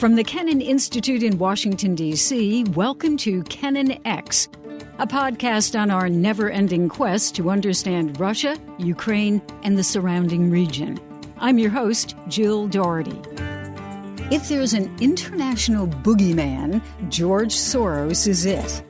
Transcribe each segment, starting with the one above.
From the Kennan Institute in Washington, D.C., welcome to KennanX, a podcast on our never-ending quest to understand Russia, Ukraine, and the surrounding region. I'm your host, Jill Dougherty. If there's an international boogeyman, George Soros is it.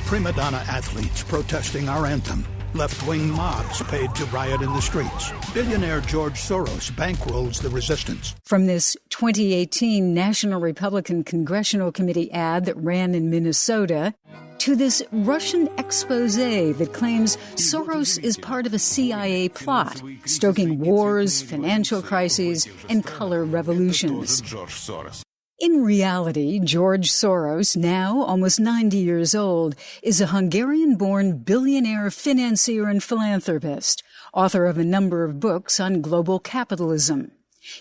Prima donna athletes protesting our anthem. Left-wing mobs paid to riot in the streets. Billionaire George Soros bankrolls the resistance. From this 2018 National Republican Congressional Committee ad that ran in Minnesota, to this Russian expose that claims Soros is part of a CIA plot, stoking wars, financial crises, and color revolutions. In reality, George Soros, now almost 90 years old, is a Hungarian-born billionaire financier and philanthropist, author of a number of books on global capitalism.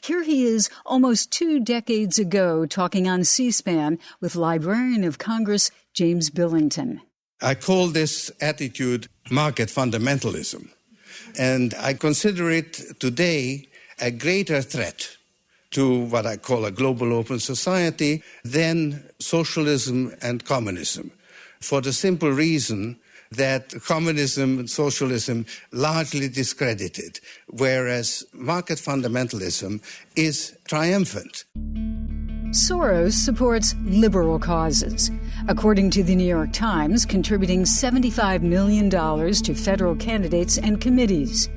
Here he is almost 2 decades ago talking on C-SPAN with Librarian of Congress James Billington. I call this attitude market fundamentalism, and I consider it today a greater threat to what I call a global open society than socialism and communism, for the simple reason that communism and socialism largely discredited, whereas market fundamentalism is triumphant. Soros supports liberal causes, according to the New York Times, contributing $75 million to federal candidates and committees.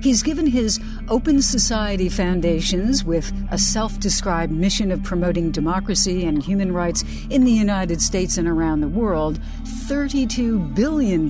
He's given his Open Society Foundations, with a self-described mission of promoting democracy and human rights in the United States and around the world, $32 billion.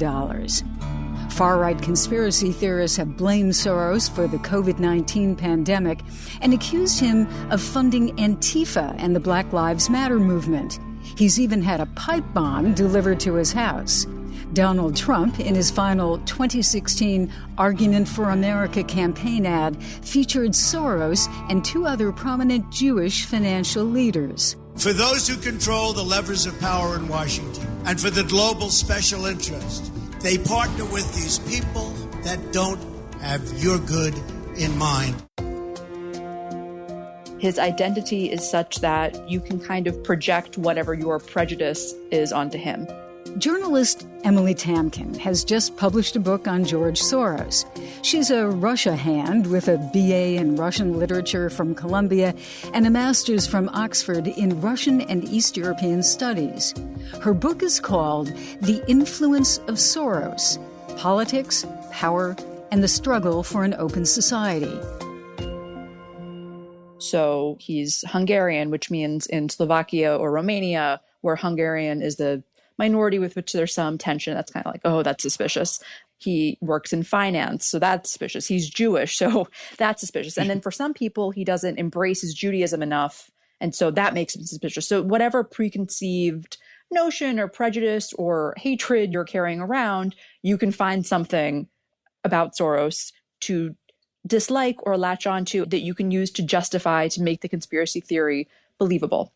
Far-right conspiracy theorists have blamed Soros for the COVID-19 pandemic and accused him of funding Antifa and the Black Lives Matter movement. He's even had a pipe bomb delivered to his house. Donald Trump, in his final 2016 Argument for America campaign ad, featured Soros and 2 other prominent Jewish financial leaders. For those who control the levers of power in Washington and for the global special interest, they partner with these people that don't have your good in mind. His identity is such that you can kind of project whatever your prejudice is onto him. Journalist Emily Tamkin has just published a book on George Soros. She's a Russia hand with a BA in Russian literature from Columbia and a master's from Oxford in Russian and East European studies. Her book is called The Influence of Soros: Politics, Power, and the Struggle for an Open Society. So he's Hungarian, which means in Slovakia or Romania, where Hungarian is the minority with which there's some tension, that's kind of like, oh, that's suspicious. He works in finance, so that's suspicious. He's Jewish, so that's suspicious. And then for some people, he doesn't embrace his Judaism enough, and so that makes him suspicious. So whatever preconceived notion or prejudice or hatred you're carrying around, you can find something about Soros to dislike or latch onto that you can use to justify, to make the conspiracy theory believable.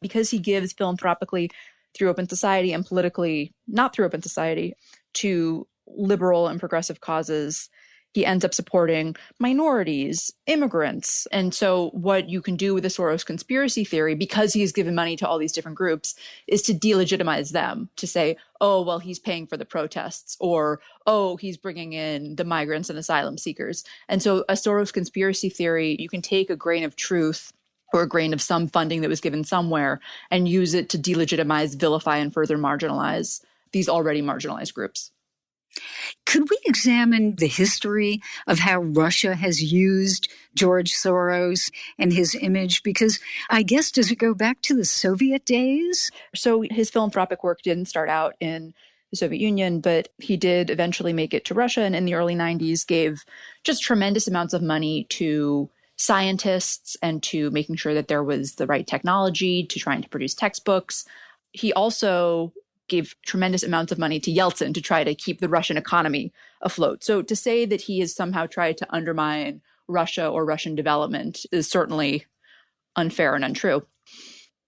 Because he gives philanthropically through open society and politically not through open society to liberal and progressive causes, he ends up supporting minorities, immigrants. And so what you can do with the Soros conspiracy theory, because he's given money to all these different groups, is to delegitimize them, to say, oh, well, he's paying for the protests, or, oh, he's bringing in the migrants and asylum seekers. And so a Soros conspiracy theory, you can take a grain of truth or a grain of some funding that was given somewhere and use it to delegitimize, vilify, and further marginalize these already marginalized groups. Could we examine the history of how Russia has used George Soros and his image? Because I guess, does it go back to the Soviet days? So his philanthropic work didn't start out in the Soviet Union, but he did eventually make it to Russia, and in the early 90s gave just tremendous amounts of money to scientists and to making sure that there was the right technology, to trying to produce textbooks. He also gave tremendous amounts of money to Yeltsin to try to keep the Russian economy afloat. So to say that he has somehow tried to undermine Russia or Russian development is certainly unfair and untrue.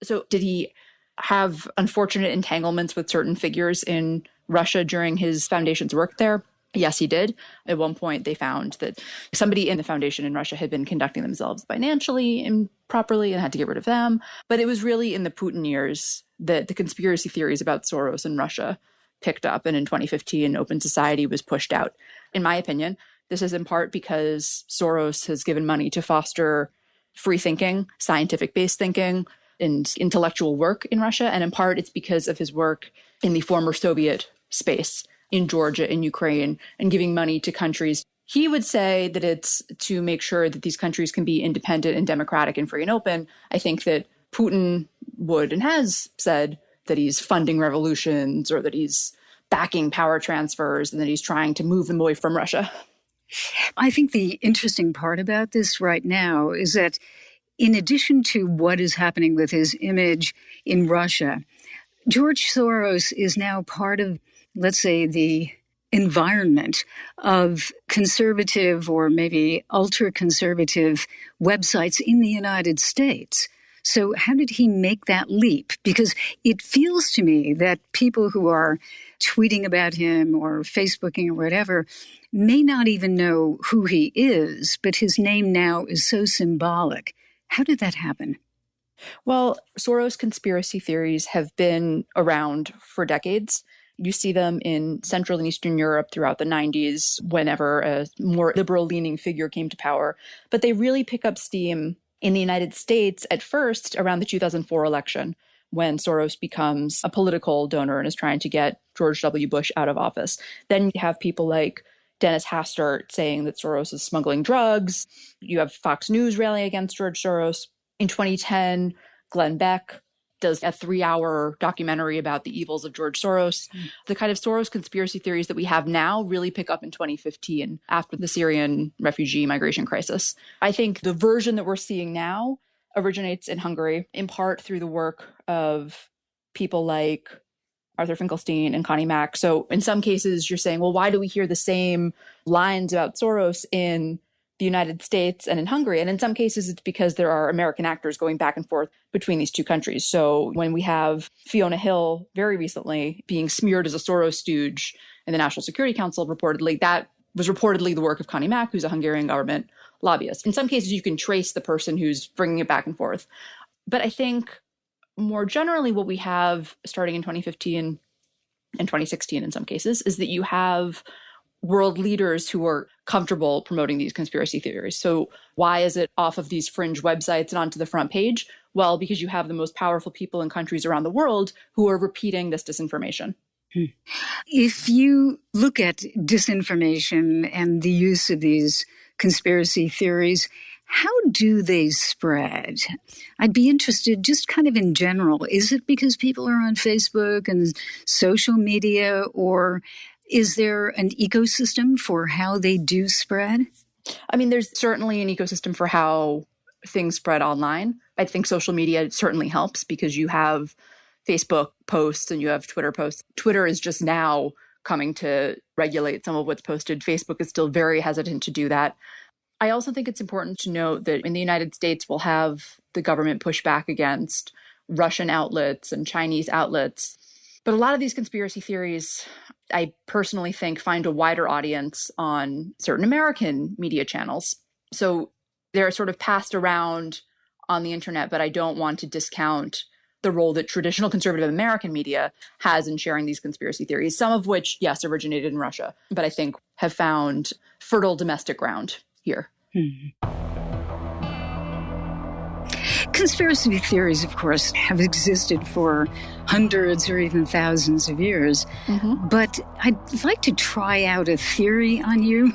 So did he have unfortunate entanglements with certain figures in Russia during his foundation's work there? Yes, he did. At one point, they found that somebody in the foundation in Russia had been conducting themselves financially improperly and had to get rid of them. But it was really in the Putin years that the conspiracy theories about Soros and Russia picked up. And in 2015, Open Society was pushed out. In my opinion, this is in part because Soros has given money to foster free thinking, scientific-based thinking, and intellectual work in Russia. And in part, it's because of his work in the former Soviet space, in Georgia, in Ukraine, and giving money to countries. He would say that it's to make sure that these countries can be independent and democratic and free and open. I think that Putin would and has said that he's funding revolutions or that he's backing power transfers and that he's trying to move them away from Russia. I think the interesting part about this right now is that in addition to what is happening with his image in Russia, George Soros is now part of, let's say, the environment of conservative or maybe ultra-conservative websites in the United States. So how did he make that leap? Because it feels to me that people who are tweeting about him or Facebooking or whatever may not even know who he is, but his name now is so symbolic. How did that happen? Well, Soros conspiracy theories have been around for decades. You see them in Central and Eastern Europe throughout the 90s, whenever a more liberal-leaning figure came to power. But they really pick up steam in the United States at first around the 2004 election, when Soros becomes a political donor and is trying to get George W. Bush out of office. Then you have people like Dennis Hastert saying that Soros is smuggling drugs. You have Fox News railing against George Soros. In 2010, Glenn Beck does a 3-hour documentary about the evils of George Soros. The kind of Soros conspiracy theories that we have now really pick up in 2015 after the Syrian refugee migration crisis. I think the version that we're seeing now originates in Hungary, in part through the work of people like Arthur Finkelstein and Connie Mack. So in some cases, you're saying, well, why do we hear the same lines about Soros in the United States and in Hungary? And in some cases, it's because there are American actors going back and forth between these two countries. So when we have Fiona Hill very recently being smeared as a Soros stooge in the National Security Council, reportedly, that was reportedly the work of Connie Mack, who's a Hungarian government lobbyist. In some cases, you can trace the person who's bringing it back and forth. But I think more generally, what we have starting in 2015 and 2016 in some cases is that you have world leaders who are comfortable promoting these conspiracy theories. So why is it off of these fringe websites and onto the front page? Well, because you have the most powerful people in countries around the world who are repeating this disinformation. If you look at disinformation and the use of these conspiracy theories, how do they spread? I'd be interested just kind of in general. Is it because people are on Facebook and social media, or is there an ecosystem for how they do spread? I mean, there's certainly an ecosystem for how things spread online. I think social media certainly helps because you have Facebook posts and you have Twitter posts. Twitter is just now coming to regulate some of what's posted. Facebook is still very hesitant to do that. I also think it's important to note that in the United States, we'll have the government push back against Russian outlets and Chinese outlets. But a lot of these conspiracy theories, I personally think, find a wider audience on certain American media channels. So they're sort of passed around on the internet, but I don't want to discount the role that traditional conservative American media has in sharing these conspiracy theories, some of which, yes, originated in Russia, but I think have found fertile domestic ground here. Conspiracy theories, of course, have existed for hundreds or even thousands of years. But I'd like to try out a theory on you,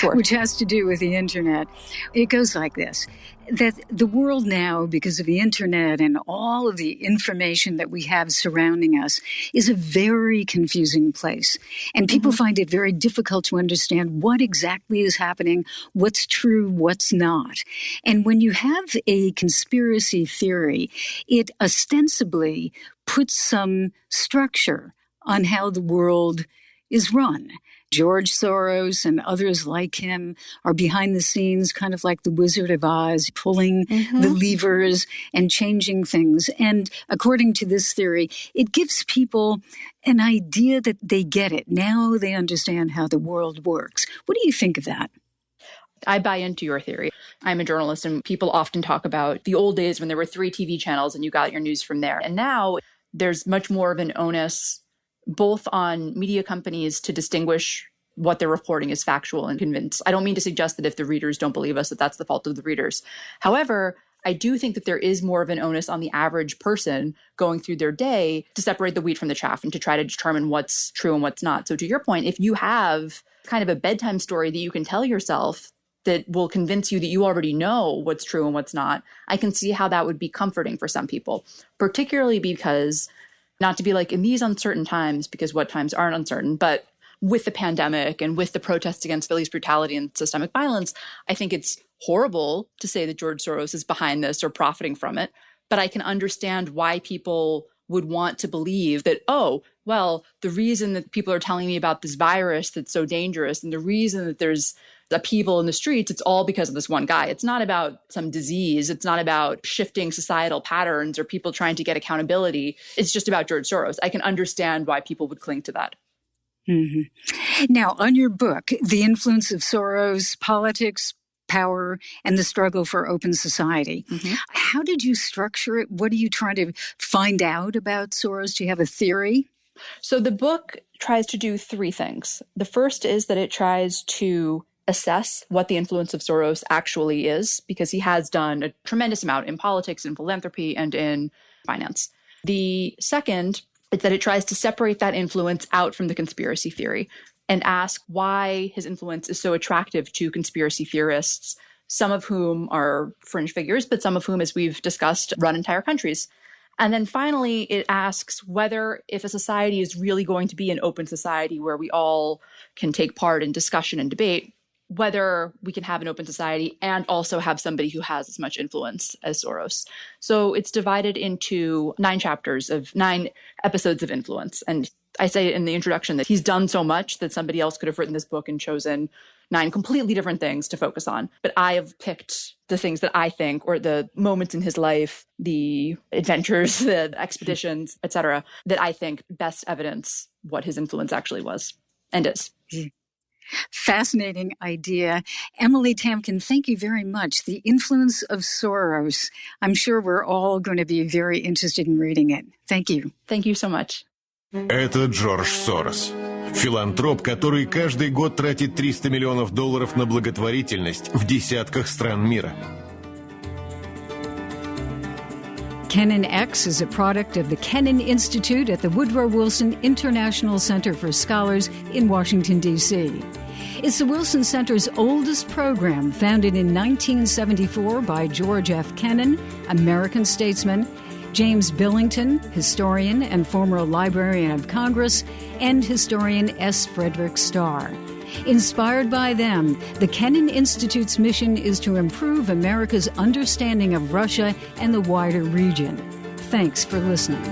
which has to do with the internet. It goes like this, that the world now, because of the internet and all of the information that we have surrounding us, is a very confusing place. And people find it very difficult to understand what exactly is happening, what's true, what's not. And when you have a conspiracy theory, it ostensibly puts some structure on how the world is run. George Soros and others like him are behind the scenes, kind of like the Wizard of Oz, pulling the levers and changing things. And according to this theory, it gives people an idea that they get it. Now they understand how the world works. What do you think of that? I buy into your theory. I'm a journalist, and people often talk about the old days when there were 3 TV channels and you got your news from there. And now there's much more of an onus both on media companies to distinguish what they're reporting as factual and convince. I don't mean to suggest that if the readers don't believe us, that that's the fault of the readers. However, I do think that there is more of an onus on the average person going through their day to separate the wheat from the chaff and to try to determine what's true and what's not. So to your point, if you have kind of a bedtime story that you can tell yourself that will convince you that you already know what's true and what's not, I can see how that would be comforting for some people, particularly because, not to be like in these uncertain times, because what times aren't uncertain, but with the pandemic and with the protests against police brutality and systemic violence, I think it's horrible to say that George Soros is behind this or profiting from it. But I can understand why people would want to believe that, oh, well, the reason that people are telling me about this virus that's so dangerous and the reason that there's upheaval in the streets, it's all because of this one guy. It's not about some disease. It's not about shifting societal patterns or people trying to get accountability. It's just about George Soros. I can understand why people would cling to that. Mm-hmm. Now, on your book, The Influence of Soros, Politics, Power, and the Struggle for Open Society, how did you structure it? What are you trying to find out about Soros? Do you have a theory? So the book tries to do 3 things. The first is that it tries to assess what the influence of Soros actually is, because he has done a tremendous amount in politics, in philanthropy, and in finance. The second is that it tries to separate that influence out from the conspiracy theory and ask why his influence is so attractive to conspiracy theorists, some of whom are fringe figures, but some of whom, as we've discussed, run entire countries. And then finally, it asks whether if a society is really going to be an open society where we all can take part in discussion and debate, whether we can have an open society and also have somebody who has as much influence as Soros. So it's divided into 9 chapters of 9 episodes of influence. And I say in the introduction that he's done so much that somebody else could have written this book and chosen 9 completely different things to focus on. But I have picked the things that I think, or the moments in his life, the adventures, the expeditions, etc., that I think best evidence what his influence actually was and is. Fascinating idea. Emily Tamkin, thank you very much. The Influence of Soros. I'm sure we're all going to be very interested in reading it. Thank you. Thank you so much. Это Джордж Сорос. Филантроп, который каждый год тратит $300 миллионов на благотворительность в десятках стран мира. KennanX is a product of the Kennan Institute at the Woodrow Wilson International Center for Scholars in Washington, D.C. It's the Wilson Center's oldest program, founded in 1974 by George F. Kennan, American statesman, James Billington, historian and former Librarian of Congress, and historian S. Frederick Starr. Inspired by them, the Kennan Institute's mission is to improve America's understanding of Russia and the wider region. Thanks for listening.